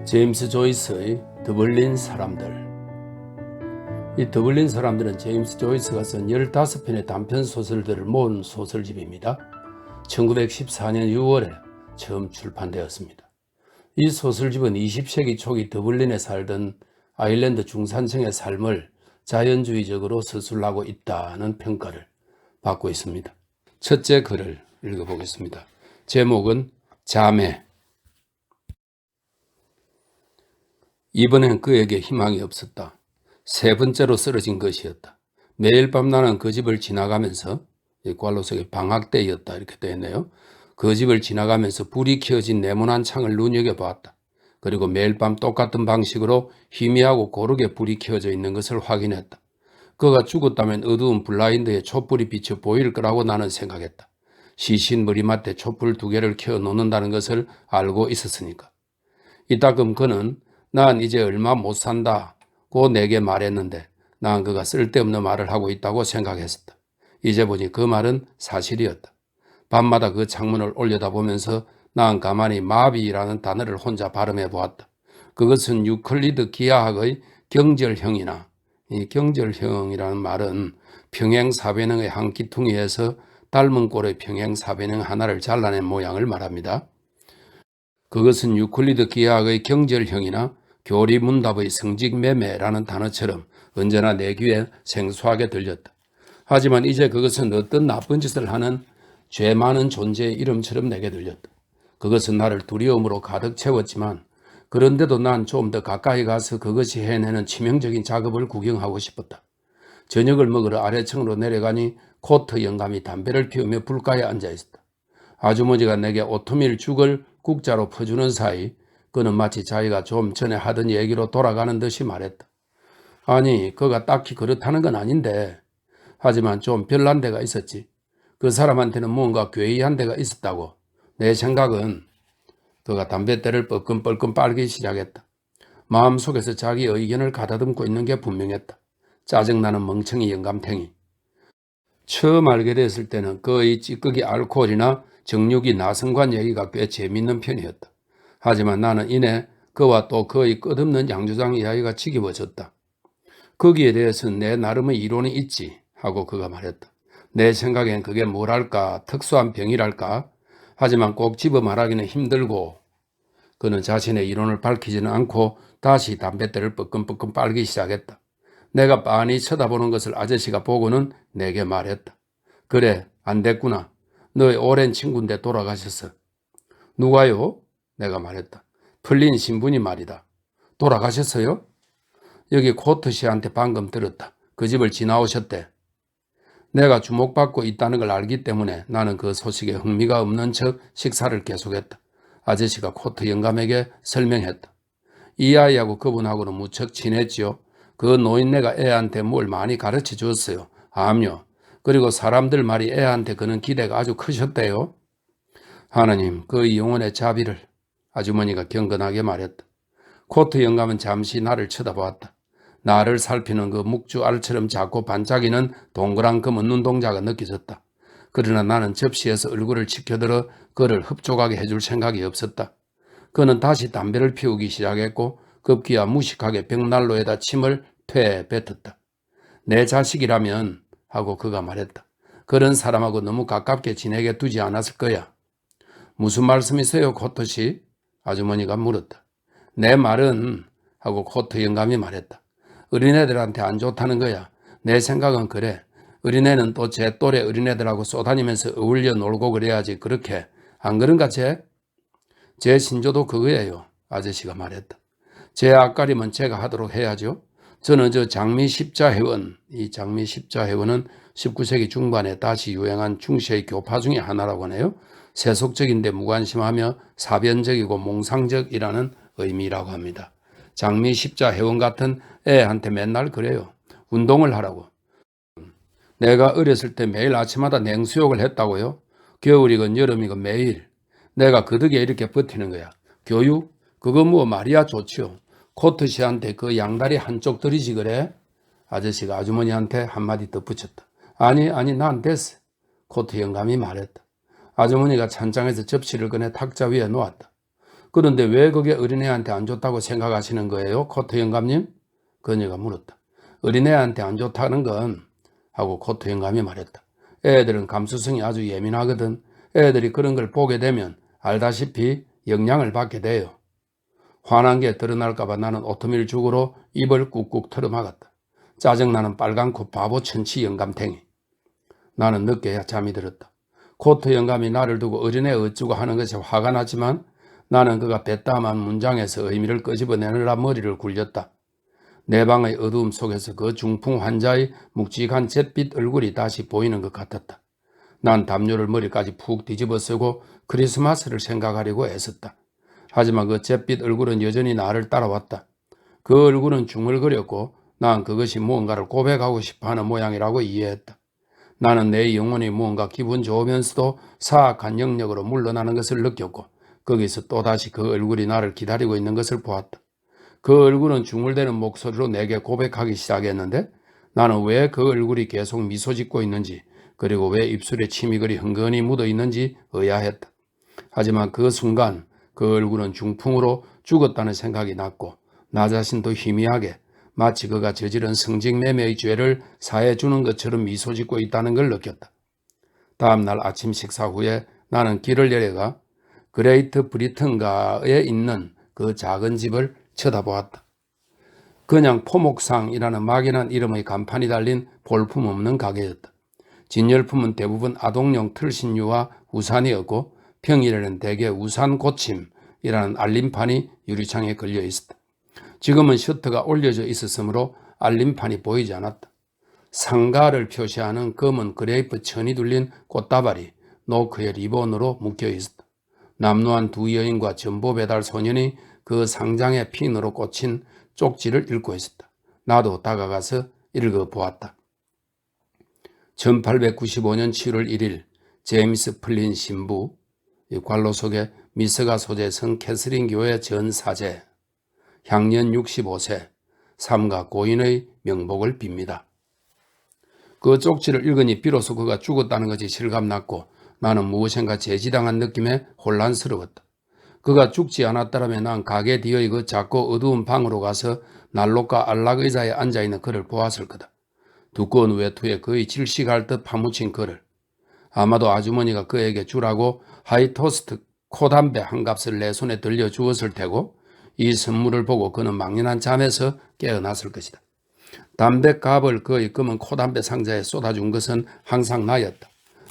제임스 조이스의 더블린 사람들. 이 더블린 사람들은 제임스 조이스가 쓴 15편의 단편 소설들을 모은 소설집입니다. 1914년 6월에 처음 출판되었습니다. 이 소설집은 20세기 초기 더블린에 살던 아일랜드 중산층의 삶을 자연주의적으로 서술하고 있다는 평가를 받고 있습니다. 첫째 글을 읽어보겠습니다. 제목은 자매. 이번엔 그에게 희망이 없었다. 세 번째로 쓰러진 것이었다. 매일 밤 나는 그 집을 지나가면서, 괄호 속에 방학 때였다 이렇게 되어 있네요. 그 집을 지나가면서 불이 켜진 네모난 창을 눈여겨보았다. 그리고 매일 밤 똑같은 방식으로 희미하고 고르게 불이 켜져 있는 것을 확인했다. 그가 죽었다면 어두운 블라인드에 촛불이 비쳐 보일 거라고 나는 생각했다. 시신 머리맡에 촛불 2개를 켜 놓는다는 것을 알고 있었으니까. 이따금 그는 난 이제 얼마 못 산다고 내게 말했는데 난 그가 쓸데없는 말을 하고 있다고 생각했었다. 이제 보니 그 말은 사실이었다. 밤마다 그 창문을 올려다보면서 난 가만히 마비라는 단어를 혼자 발음해 보았다. 그것은 유클리드 기하학의 경절형이나, 이 경절형이라는 말은 평행사변형의 한 기퉁이에서 닮은 꼴의 평행사변형 하나를 잘라낸 모양을 말합니다. 그것은 유클리드 기하학의 경절형이나 교리문답의 성직매매라는 단어처럼 언제나 내 귀에 생소하게 들렸다. 하지만 이제 그것은 어떤 나쁜 짓을 하는 죄 많은 존재의 이름처럼 내게 들렸다. 그것은 나를 두려움으로 가득 채웠지만 그런데도 난 좀 더 가까이 가서 그것이 해내는 치명적인 작업을 구경하고 싶었다. 저녁을 먹으러 아래층으로 내려가니 코트 영감이 담배를 피우며 불가에 앉아 있었다. 아주머니가 내게 오트밀 죽을 국자로 퍼주는 사이 그는 마치 자기가 좀 전에 하던 얘기로 돌아가는 듯이 말했다. 아니, 그가 딱히 그렇다는 건 아닌데. 하지만 좀 별난 데가 있었지. 그 사람한테는 뭔가 괴이한 데가 있었다고. 내 생각은. 그가 담뱃대를 뻐끔뻐끔 빨기 시작했다. 마음속에서 자기 의견을 가다듬고 있는 게 분명했다. 짜증나는 멍청이 영감탱이. 처음 알게 됐을 때는 그의 찌꺼기 알코올이나 정육이 나성관 얘기가 꽤 재밌는 편이었다. 하지만 나는 이내 그와 또 그의 끝없는 양조장 이야기가 지겨워졌다. 거기에 대해서는 내 나름의 이론이 있지 하고 그가 말했다. 내 생각엔 그게 뭐랄까 특수한 병이랄까. 하지만 꼭 집어 말하기는 힘들고. 그는 자신의 이론을 밝히지는 않고 다시 담뱃대를 뻐끔뻐끔 빨기 시작했다. 내가 빤히 쳐다보는 것을 아저씨가 보고는 내게 말했다. 그래, 안 됐구나. 너의 오랜 친구인데 돌아가셨어. 누가요? 내가 말했다. 풀린 신분이 말이다. 돌아가셨어요? 여기 코트 씨한테 방금 들었다. 그 집을 지나오셨대. 내가 주목받고 있다는 걸 알기 때문에 나는 그 소식에 흥미가 없는 척 식사를 계속했다. 아저씨가 코트 영감에게 설명했다. 이 아이하고 그분하고는 무척 친했지요. 그 노인네가 애한테 뭘 많이 가르쳐 줬어요. 암요. 그리고 사람들 말이 애한테 그는 기대가 아주 크셨대요. 하나님, 그 영혼의 자비를. 아주머니가 경건하게 말했다. 코트 영감은 잠시 나를 쳐다보았다. 나를 살피는 그 묵주알처럼 작고 반짝이는 동그란 검은 눈동자가 느껴졌다. 그러나 나는 접시에서 얼굴을 치켜들어 그를 흡족하게 해줄 생각이 없었다. 그는 다시 담배를 피우기 시작했고 급기야 무식하게 벽난로에다 침을 퇴 뱉었다. 내 자식이라면 하고 그가 말했다. 그런 사람하고 너무 가깝게 지내게 두지 않았을 거야. 무슨 말씀이세요, 코트 씨? 아주머니가 물었다. 내 말은 하고 코트 영감이 말했다. 어린애들한테 안 좋다는 거야. 내 생각은 그래. 어린애는 또 제 또래 어린애들하고 쏘다니면서 어울려 놀고 그래야지. 그렇게. 안 그런가 제? 제 신조도 그거예요. 아저씨가 말했다. 제 앞가림은 제가 하도록 해야죠. 저는 저 장미 십자회원, 이 장미 십자회원은 19세기 중반에 다시 유행한 중시의 교파 중에 하나라고 하네요. 세속적인데 무관심하며 사변적이고 몽상적이라는 의미라고 합니다. 장미 십자회원 같은 애한테 맨날 그래요. 운동을 하라고. 내가 어렸을 때 매일 아침마다 냉수욕을 했다고요? 겨울이건 여름이건 매일. 내가 그 덕에 이렇게 버티는 거야. 교육? 그거 뭐 말이야 좋지요. 코트 씨한테 그 양다리 한쪽 들이지 그래? 아저씨가 아주머니한테 한마디 더 붙였다. 아니 난 됐어. 코트 영감이 말했다. 아주머니가 찬장에서 접시를 꺼내 탁자 위에 놓았다. 그런데 왜 그게 어린애한테 안 좋다고 생각하시는 거예요? 코트 영감님? 그녀가 물었다. 어린애한테 안 좋다는 건 하고 코트 영감이 말했다. 애들은 감수성이 아주 예민하거든. 애들이 그런 걸 보게 되면 알다시피 영향을 받게 돼요. 화난 게 드러날까봐 나는 오트밀 죽으로 입을 꾹꾹 털어막았다. 짜증나는 빨간코 바보 천치 영감탱이. 나는 늦게야 잠이 들었다. 코트 영감이 나를 두고 어린애 어쩌고 하는 것에 화가 났지만 나는 그가 뱉다만 문장에서 의미를 끄집어내느라 머리를 굴렸다. 내 방의 어두움 속에서 그 중풍 환자의 묵직한 잿빛 얼굴이 다시 보이는 것 같았다. 난 담요를 머리까지 푹 뒤집어 쓰고 크리스마스를 생각하려고 애썼다. 하지만 그 잿빛 얼굴은 여전히 나를 따라왔다. 그 얼굴은 중얼거렸고 난 그것이 무언가를 고백하고 싶어하는 모양이라고 이해했다. 나는 내 영혼이 무언가 기분 좋으면서도 사악한 영역으로 물러나는 것을 느꼈고 거기서 또다시 그 얼굴이 나를 기다리고 있는 것을 보았다. 그 얼굴은 중얼대는 목소리로 내게 고백하기 시작했는데 나는 왜 그 얼굴이 계속 미소 짓고 있는지 그리고 왜 입술에 침이 그리 흥건히 묻어 있는지 의아했다. 하지만 그 순간 그 얼굴은 중풍으로 죽었다는 생각이 났고 나 자신도 희미하게 마치 그가 저지른 성직매매의 죄를 사해주는 것처럼 미소 짓고 있다는 걸 느꼈다. 다음 날 아침 식사 후에 나는 길을 내려가 그레이트 브리튼가에 있는 그 작은 집을 쳐다보았다. 그냥 포목상이라는 막연한 이름의 간판이 달린 볼품없는 가게였다. 진열품은 대부분 아동용 틀신유와 우산이었고 평일에는 대개 우산 고침이라는 알림판이 유리창에 걸려 있었다. 지금은 셔터가 올려져 있었으므로 알림판이 보이지 않았다. 상가를 표시하는 검은 그레이프 천이 둘린 꽃다발이 노크에 리본으로 묶여 있었다. 남루한 두 여인과 전보 배달 소년이 그 상장에 핀으로 꽂힌 쪽지를 읽고 있었다. 나도 다가가서 읽어보았다. 1895년 7월 1일 제임스 플린 신부, 관로 속에 미스가 소재성 캐서린 교회 전 사제, 향년 65세, 삼가 고인의 명복을 빕니다. 그 쪽지를 읽으니 비로소 그가 죽었다는 것이 실감났고 나는 무엇인가 제지당한 느낌에 혼란스러웠다. 그가 죽지 않았다라면 난 가게 뒤의 그 작고 어두운 방으로 가서 난로가 안락 의자에 앉아있는 그를 보았을 거다. 두꺼운 외투에 거의 질식할 듯 파묻힌 그를. 아마도 아주머니가 그에게 주라고 하이토스트 코담배 한 값을 내 손에 들려주었을 테고 이 선물을 보고 그는 막연한 잠에서 깨어났을 것이다. 담배값을 그의 검은 코담배 상자에 쏟아준 것은 항상 나였다.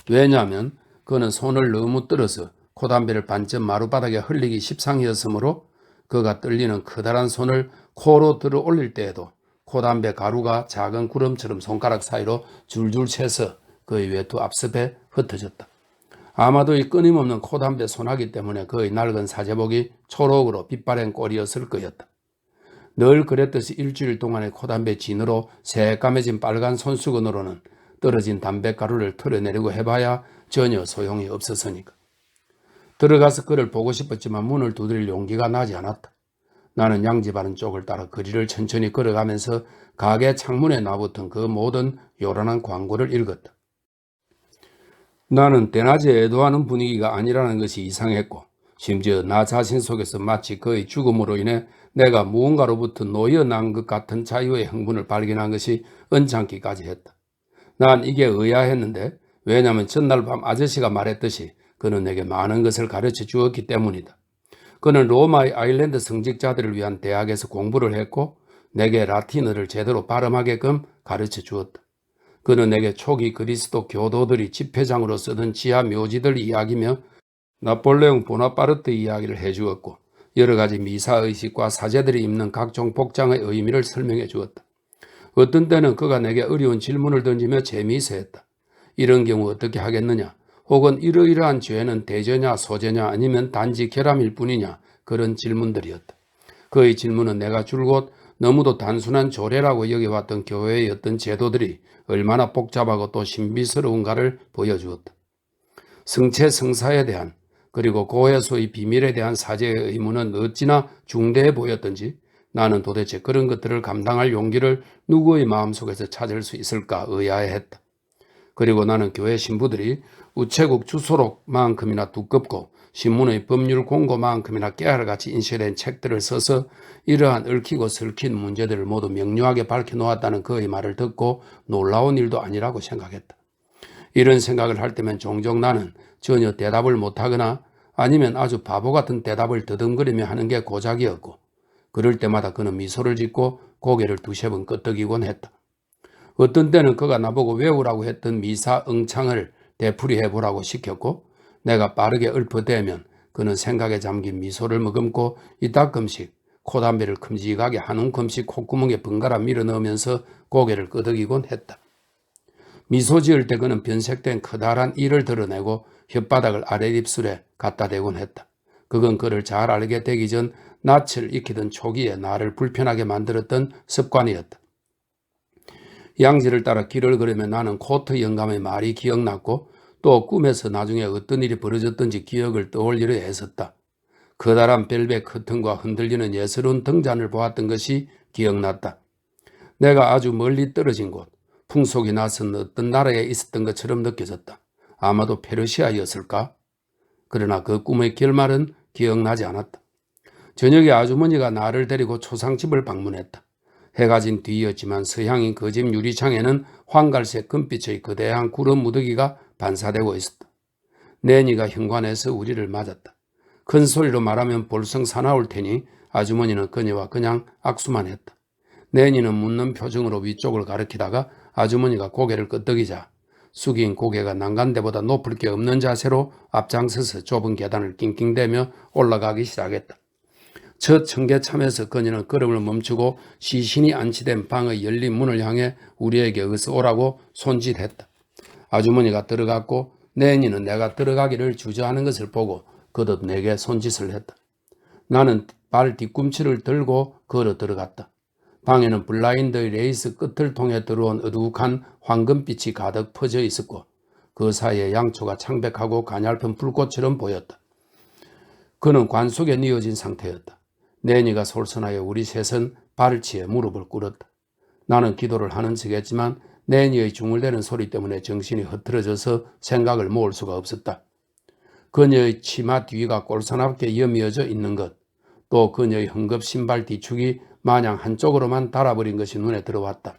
왜냐하면 그는 손을 너무 떨어서 코담배를 반쯤 마룻바닥에 흘리기 십상이었으므로 그가 떨리는 커다란 손을 코로 들어 올릴 때에도 코담배 가루가 작은 구름처럼 손가락 사이로 줄줄 새서 그의 외투 앞섭에 흩어졌다. 아마도 이 끊임없는 코담배 손아귀 때문에 그의 낡은 사제복이 초록으로 빛바랜 꼴이었을 거였다. 늘 그랬듯이 일주일 동안의 코담배 진으로 새까매진 빨간 손수건으로는 떨어진 담배가루를 털어내려고 해봐야 전혀 소용이 없었으니까. 들어가서 그를 보고 싶었지만 문을 두드릴 용기가 나지 않았다. 나는 양지바른 쪽을 따라 거리를 천천히 걸어가면서 가게 창문에 놔붙은 그 모든 요란한 광고를 읽었다. 나는 대낮에 애도하는 분위기가 아니라는 것이 이상했고 심지어 나 자신 속에서 마치 그의 죽음으로 인해 내가 무언가로부터 놓여난 것 같은 자유의 흥분을 발견한 것이 언짢기까지 했다. 난 이게 의아했는데 왜냐하면 전날 밤 아저씨가 말했듯이 그는 내게 많은 것을 가르쳐 주었기 때문이다. 그는 로마의 아일랜드 성직자들을 위한 대학에서 공부를 했고 내게 라틴어를 제대로 발음하게끔 가르쳐 주었다. 그는 내게 초기 그리스도 교도들이 집회장으로 쓰던 지하 묘지들 이야기며 나폴레옹 보나파르트 이야기를 해주었고 여러 가지 미사의식과 사제들이 입는 각종 복장의 의미를 설명해 주었다. 어떤 때는 그가 내게 어려운 질문을 던지며 재미있어 했다. 이런 경우 어떻게 하겠느냐? 혹은 이러이러한 죄는 대죄냐 소죄냐 아니면 단지 결함일 뿐이냐? 그런 질문들이었다. 그의 질문은 내가 줄곧 너무도 단순한 조례라고 여겨왔던 교회의 어떤 제도들이 얼마나 복잡하고 또 신비스러운가를 보여주었다. 성체 성사에 대한 그리고 고해소의 비밀에 대한 사제의 의무는 어찌나 중대해 보였던지 나는 도대체 그런 것들을 감당할 용기를 누구의 마음속에서 찾을 수 있을까 의아해했다. 그리고 나는 교회 신부들이 우체국 주소록만큼이나 두껍고 신문의 법률 공고만큼이나 깨알같이 인쇄된 책들을 써서 이러한 얽히고 설킨 문제들을 모두 명료하게 밝혀놓았다는 그의 말을 듣고 놀라운 일도 아니라고 생각했다. 이런 생각을 할 때면 종종 나는 전혀 대답을 못하거나 아니면 아주 바보 같은 대답을 더듬거리며 하는 게 고작이었고, 그럴 때마다 그는 미소를 짓고 고개를 두세 번 끄덕이곤 했다. 어떤 때는 그가 나보고 외우라고 했던 미사응창을 되풀이해보라고 시켰고, 내가 빠르게 읊어대면 그는 생각에 잠긴 미소를 머금고 이따금씩 코담배를 큼직하게 한 움큼씩 콧구멍에 번갈아 밀어넣으면서 고개를 끄덕이곤 했다. 미소 지을 때 그는 변색된 커다란 이를 드러내고 혓바닥을 아랫입술에 갖다 대곤 했다. 그건 그를 잘 알게 되기 전 낯을 익히던 초기에 나를 불편하게 만들었던 습관이었다. 양지를 따라 길을 걸으며 나는 코트 영감의 말이 기억났고 또 꿈에서 나중에 어떤 일이 벌어졌던지 기억을 떠올리려 애썼다. 커다란 벨벳 커튼과 흔들리는 예스러운 등잔을 보았던 것이 기억났다. 내가 아주 멀리 떨어진 곳, 풍속이 나선 어떤 나라에 있었던 것처럼 느껴졌다. 아마도 페르시아였을까? 그러나 그 꿈의 결말은 기억나지 않았다. 저녁에 아주머니가 나를 데리고 초상집을 방문했다. 해가 진 뒤였지만 서향인 그 집 유리창에는 황갈색 금빛의 거대한 구름 무더기가 반사되고 있었다. 내니가 현관에서 우리를 맞았다. 큰 소리로 말하면 볼성 사나울 테니 아주머니는 그녀와 그냥 악수만 했다. 내니는 묻는 표정으로 위쪽을 가리키다가 아주머니가 고개를 끄덕이자 숙인 고개가 난간대보다 높을 게 없는 자세로 앞장서서 좁은 계단을 낑낑대며 올라가기 시작했다. 첫 청계참에서 그녀는 걸음을 멈추고 시신이 안치된 방의 열린 문을 향해 우리에게 어서 오라고 손짓했다. 아주머니가 들어갔고 내니는 내가 들어가기를 주저하는 것을 보고 거듭 내게 손짓을 했다. 나는 발 뒤꿈치를 들고 걸어 들어갔다. 방에는 블라인드의 레이스 끝을 통해 들어온 어둑한 황금빛이 가득 퍼져 있었고 그 사이에 양초가 창백하고 가냘픈 불꽃처럼 보였다. 그는 관 속에 뉘어진 상태였다. 내니가 솔선하여 우리 셋은 발치에 무릎을 꿇었다. 나는 기도를 하는 척했지만 내니의 중얼대는 소리 때문에 정신이 흐트러져서 생각을 모을 수가 없었다. 그녀의 치마 뒤가 꼴사납게 여미어져 있는 것, 또 그녀의 헝겊 신발 뒤축이 마냥 한쪽으로만 달아버린 것이 눈에 들어왔다.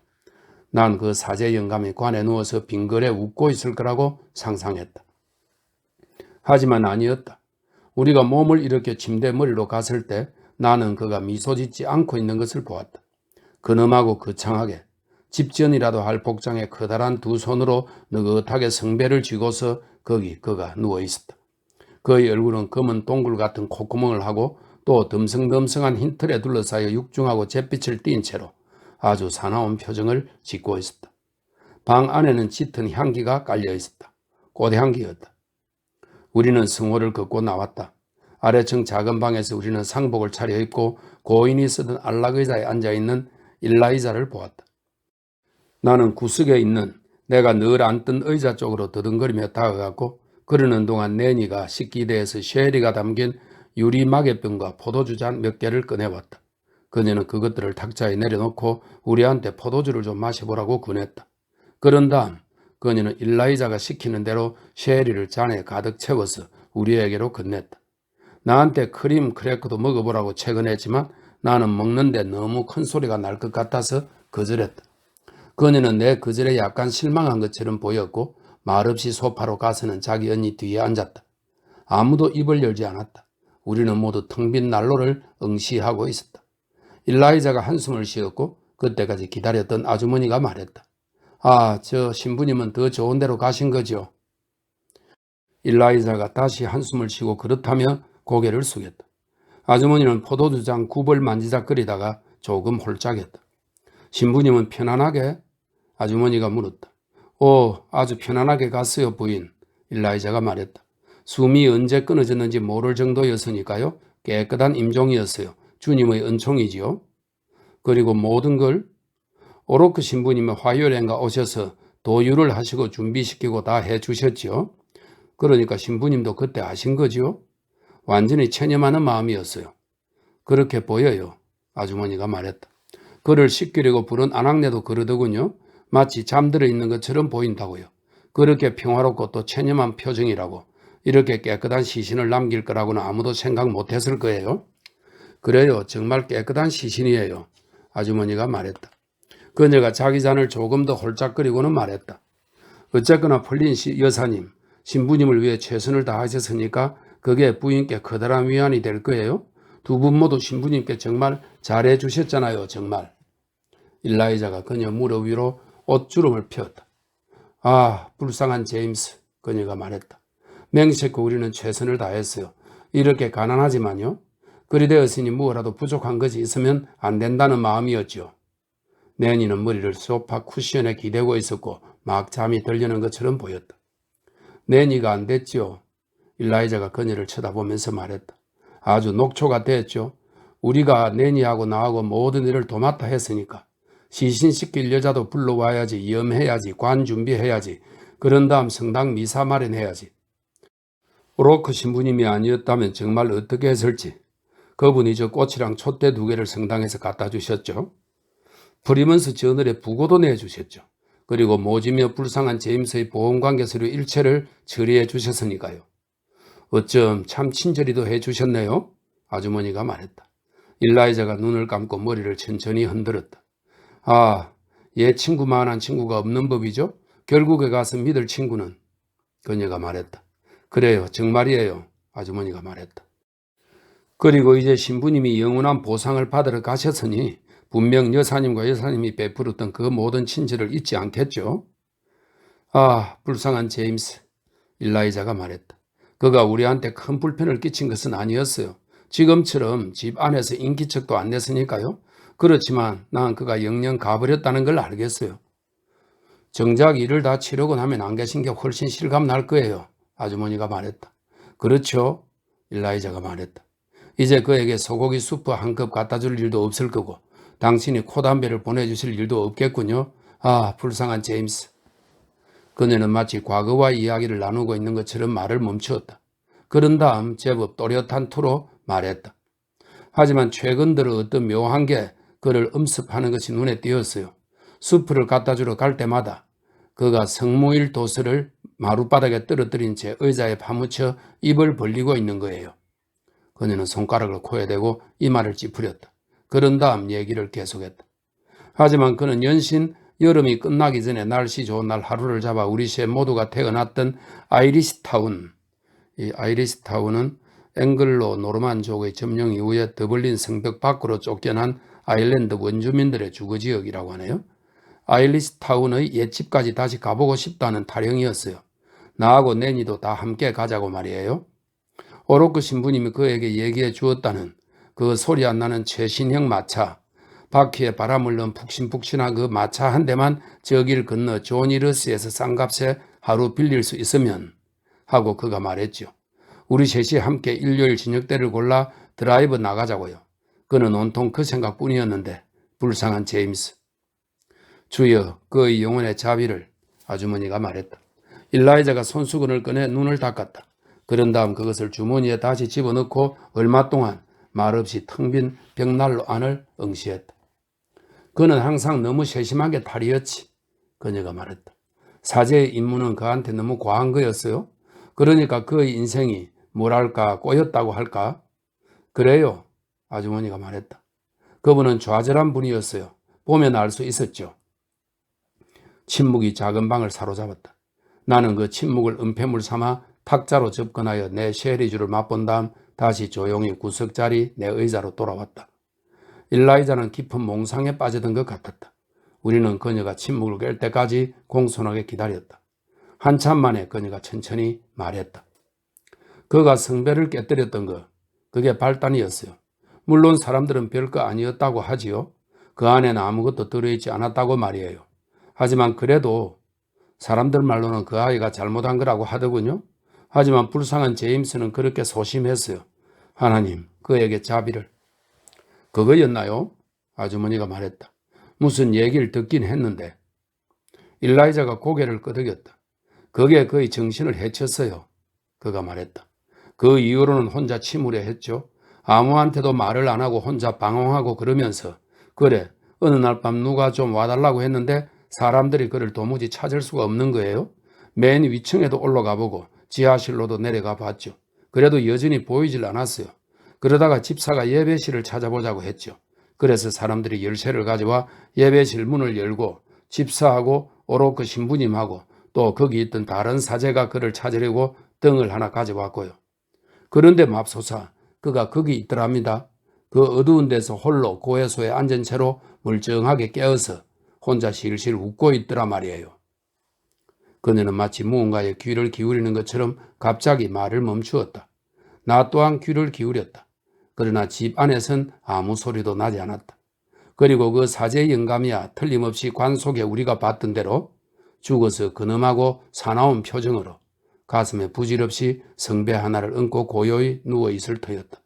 난 그 사제 영감이 관에 누워서 빙그레 웃고 있을 거라고 상상했다. 하지만 아니었다. 우리가 몸을 일으켜 침대 머리로 갔을 때 나는 그가 미소 짓지 않고 있는 것을 보았다. 근엄하고 거창하게 집전이라도 할 복장에 커다란 두 손으로 느긋하게 성배를 쥐고서 거기 그가 누워 있었다. 그의 얼굴은 검은 동굴 같은 콧구멍을 하고 또 덤성덤성한 흰 털에 둘러싸여 육중하고 잿빛을 띤 채로 아주 사나운 표정을 짓고 있었다. 방 안에는 짙은 향기가 깔려 있었다. 꽃향기였다. 우리는 성호를 걷고 나왔다. 아래층 작은 방에서 우리는 상복을 차려입고 고인이 쓰던 안락의자에 앉아있는 일라이자를 보았다. 나는 구석에 있는 내가 늘 앉던 의자 쪽으로 더듬거리며 다가갔고 그러는 동안 내니가 식기대에서 쉐리가 담긴 유리 마개병과 포도주잔 몇 개를 꺼내왔다. 그녀는 그것들을 탁자에 내려놓고 우리한테 포도주를 좀 마셔보라고 권했다. 그런 다음 그녀는 일라이자가 시키는 대로 쉐리를 잔에 가득 채워서 우리에게로 건넸다. 나한테 크림 크래커도 먹어보라고 채권했지만 나는 먹는데 너무 큰 소리가 날 것 같아서 거절했다. 그녀는 내 거절에 약간 실망한 것처럼 보였고 말없이 소파로 가서는 자기 언니 뒤에 앉았다. 아무도 입을 열지 않았다. 우리는 모두 텅 빈 난로를 응시하고 있었다. 일라이자가 한숨을 쉬었고 그때까지 기다렸던 아주머니가 말했다. 아, 저 신부님은 더 좋은 데로 가신 거죠? 일라이자가 다시 한숨을 쉬고 그렇다며 고개를 숙였다. 아주머니는 포도주잔 굽을 만지작거리다가 조금 홀짝했다. 신부님은 편안하게? 아주머니가 물었다. 오, 아주 편안하게 갔어요, 부인. 일라이자가 말했다. 숨이 언제 끊어졌는지 모를 정도였으니까요. 깨끗한 임종이었어요. 주님의 은총이지요. 그리고 모든 걸 오로크 신부님의 화요일엔가 오셔서 도유를 하시고 준비시키고 다 해주셨지요. 그러니까 신부님도 그때 아신 거지요. 완전히 체념하는 마음이었어요. 그렇게 보여요. 아주머니가 말했다. 그를 씻기려고 부른 아낙네도 그러더군요. 마치 잠들어 있는 것처럼 보인다고요. 그렇게 평화롭고 또 체념한 표정이라고 이렇게 깨끗한 시신을 남길 거라고는 아무도 생각 못했을 거예요. 그래요. 정말 깨끗한 시신이에요. 아주머니가 말했다. 그녀가 자기 잔을 조금 더 홀짝거리고는 말했다. 어쨌거나 폴린 여사님, 신부님을 위해 최선을 다하셨으니까 그게 부인께 커다란 위안이 될 거예요. 두 분 모두 신부님께 정말 잘해 주셨잖아요. 정말. 일라이자가 그녀 무릎 위로 옷주름을 펴었다. 아, 불쌍한 제임스, 그녀가 말했다. 맹세코 우리는 최선을 다했어요. 이렇게 가난하지만요. 그리 되었으니 무엇라도 부족한 것이 있으면 안 된다는 마음이었죠. 내니는 머리를 소파 쿠션에 기대고 있었고 막 잠이 들려는 것처럼 보였다. 내니가 안 됐죠. 일라이자가 그녀를 쳐다보면서 말했다. 아주 녹초가 됐죠. 우리가 내니하고 나하고 모든 일을 도맡아 했으니까. 시신시킬 여자도 불러와야지, 염해야지, 관 준비해야지. 그런 다음 성당 미사 마련해야지. 로크 신부님이 아니었다면 정말 어떻게 했을지. 그분이 저 꽃이랑 촛대 2개를 성당에서 갖다 주셨죠. 프리먼스 저널에 부고도 내주셨죠. 그리고 모지며 불쌍한 제임스의 보험관계 서류 일체를 처리해 주셨으니까요. 어쩜 참 친절히도 해 주셨네요. 아주머니가 말했다. 일라이자가 눈을 감고 머리를 천천히 흔들었다. 아, 얘 친구만한 친구가 없는 법이죠. 결국에 가서 믿을 친구는. 그녀가 말했다. 그래요. 정말이에요. 아주머니가 말했다. 그리고 이제 신부님이 영원한 보상을 받으러 가셨으니 분명 여사님과 여사님이 베풀었던 그 모든 친절을 잊지 않겠죠. 아, 불쌍한 제임스. 일라이자가 말했다. 그가 우리한테 큰 불편을 끼친 것은 아니었어요. 지금처럼 집 안에서 인기척도 안 냈으니까요. 그렇지만 난 그가 영영 가버렸다는 걸 알겠어요. 정작 일을 다 치르고 나면 안 계신 게 훨씬 실감 날 거예요. 아주머니가 말했다. 그렇죠. 일라이자가 말했다. 이제 그에게 소고기 수프 한 컵 갖다 줄 일도 없을 거고 당신이 코담배를 보내주실 일도 없겠군요. 아, 불쌍한 제임스. 그녀는 마치 과거와 이야기를 나누고 있는 것처럼 말을 멈추었다. 그런 다음 제법 또렷한 투로 말했다. 하지만 최근 들어 어떤 묘한 게 그를 엄습하는 것이 눈에 띄었어요. 수프를 갖다 주러 갈 때마다 그가 성모일 도서를 마룻바닥에 떨어뜨린 채 의자에 파묻혀 입을 벌리고 있는 거예요. 그녀는 손가락을 코에 대고 이마를 찌푸렸다. 그런 다음 얘기를 계속했다. 하지만 그는 연신 여름이 끝나기 전에 날씨 좋은 날 하루를 잡아 우리 셋 모두가 태어났던 아이리시타운, 이 아이리시타운은 앵글로 노르만족의 점령 이후에 더블린 성벽 밖으로 쫓겨난 아일랜드 원주민들의 주거지역이라고 하네요. 아이리시타운의 옛집까지 다시 가보고 싶다는 타령이었어요. 나하고 내니도 다 함께 가자고 말이에요. 오로크 신부님이 그에게 얘기해 주었다는 그 소리 안 나는 최신형 마차, 바퀴에 바람을 넣은 푹신푹신한 그 마차 한 대만 저길 건너 조니러스에서 싼값에 하루 빌릴 수 있으면 하고 그가 말했죠. 우리 셋이 함께 일요일 저녁 때를 골라 드라이브 나가자고요. 그는 온통 그 생각뿐이었는데 불쌍한 제임스. 주여 그의 영혼의 자비를. 아주머니가 말했다. 일라이자가 손수건을 꺼내 눈을 닦았다. 그런 다음 그것을 주머니에 다시 집어넣고 얼마 동안 말없이 텅 빈 벽난로 안을 응시했다. 그는 항상 너무 세심하게 탈이었지. 그녀가 말했다. 사제의 임무는 그한테 너무 과한 거였어요. 그러니까 그의 인생이 뭐랄까 꼬였다고 할까? 그래요. 아주머니가 말했다. 그분은 좌절한 분이었어요. 보면 알 수 있었죠. 침묵이 작은 방을 사로잡았다. 나는 그 침묵을 은폐물 삼아 탁자로 접근하여 내 쉐리주를 맛본 다음 다시 조용히 구석자리 내 의자로 돌아왔다. 일라이자는 깊은 몽상에 빠지던 것 같았다. 우리는 그녀가 침묵을 깰 때까지 공손하게 기다렸다. 한참 만에 그녀가 천천히 말했다. 그가 성배를 깨뜨렸던 것, 그게 발단이었어요. 물론 사람들은 별거 아니었다고 하지요. 그 안에는 아무것도 들어있지 않았다고 말이에요. 하지만 그래도 사람들 말로는 그 아이가 잘못한 거라고 하더군요. 하지만 불쌍한 제임스는 그렇게 소심했어요. 하나님, 그에게 자비를. 그거였나요? 아주머니가 말했다. 무슨 얘기를 듣긴 했는데. 일라이자가 고개를 끄덕였다. 그게 그의 정신을 해쳤어요. 그가 말했다. 그 이후로는 혼자 침울해했죠. 아무한테도 말을 안 하고 혼자 방황하고 그러면서 그래, 어느 날 밤 누가 좀 와달라고 했는데 사람들이 그를 도무지 찾을 수가 없는 거예요. 맨 위층에도 올라가 보고 지하실로도 내려가 봤죠. 그래도 여전히 보이질 않았어요. 그러다가 집사가 예배실을 찾아보자고 했죠. 그래서 사람들이 열쇠를 가져와 예배실 문을 열고 집사하고 오로크 신부님하고 또 거기 있던 다른 사제가 그를 찾으려고 등을 하나 가져왔고요. 그런데 맙소사 그가 거기 있더랍니다. 그 어두운 데서 홀로 고해소에 앉은 채로 멀쩡하게 깨어서 혼자 실실 웃고 있더라 말이에요. 그녀는 마치 무언가에 귀를 기울이는 것처럼 갑자기 말을 멈추었다. 나 또한 귀를 기울였다. 그러나 집 안에선 아무 소리도 나지 않았다. 그리고 그 사제의 영감이야 틀림없이 관 속에 우리가 봤던 대로 죽어서 근엄하고 사나운 표정으로 가슴에 부질없이 성배 하나를 얹고 고요히 누워있을 터였다.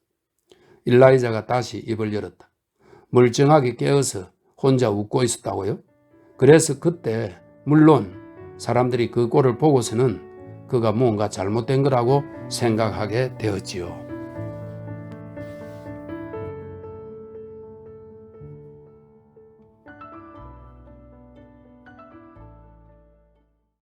일라이자가 다시 입을 열었다. 멀쩡하게 깨어서 혼자 웃고 있었다고요? 그래서 그때 물론 사람들이 그 꼴을 보고서는 그가 뭔가 잘못된 거라고 생각하게 되었지요.